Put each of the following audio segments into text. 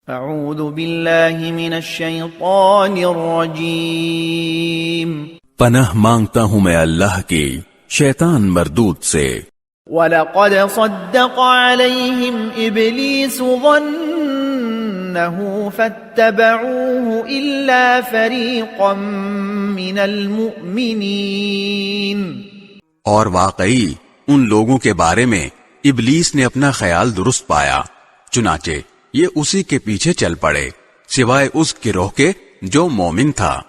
اعوذ باللہ من الشیطان الرجیم، پناہ مانگتا ہوں میں اللہ کی شیطان مردود سے۔ وَلَقَدْ صَدَّقَ عَلَيْهِمْ إِبْلِيسُ ظَنَّهُ فَاتَّبَعُوهُ إِلَّا فَرِيقًا مِّنَ الْمُؤْمِنِينَ۔ اور واقعی ان لوگوں کے بارے میں ابلیس نے اپنا خیال درست پایا، چنانچہ یہ اسی کے پیچھے چل پڑے سوائے اس گروہ کے جو مومن تھا۔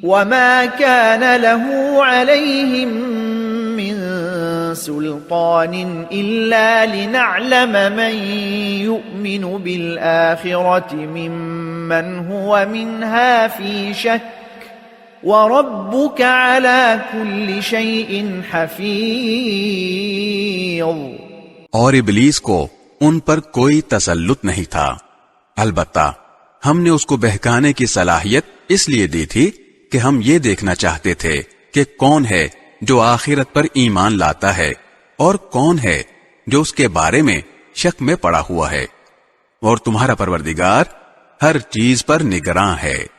وَمَا كَانَ لَهُ عَلَيْهِمْ مِنْ سُلْطَانٍ إِلَّا لِنَعْلَمَ مَنْ يُؤْمِنُ بِالْآخِرَةِ مِمَّنْ هُوَ مِنْهَا فِي شَكٍّ وَرَبُّكَ عَلَى كُلِّ شَيْءٍ حَفِيظٌ۔ اور ابلیس کو ان پر کوئی تسلط نہیں تھا، البتہ ہم نے اس کو بہکانے کی صلاحیت اس لیے دی تھی کہ ہم یہ دیکھنا چاہتے تھے کہ کون ہے جو آخرت پر ایمان لاتا ہے اور کون ہے جو اس کے بارے میں شک میں پڑا ہوا ہے، اور تمہارا پروردگار ہر چیز پر نگراں ہے۔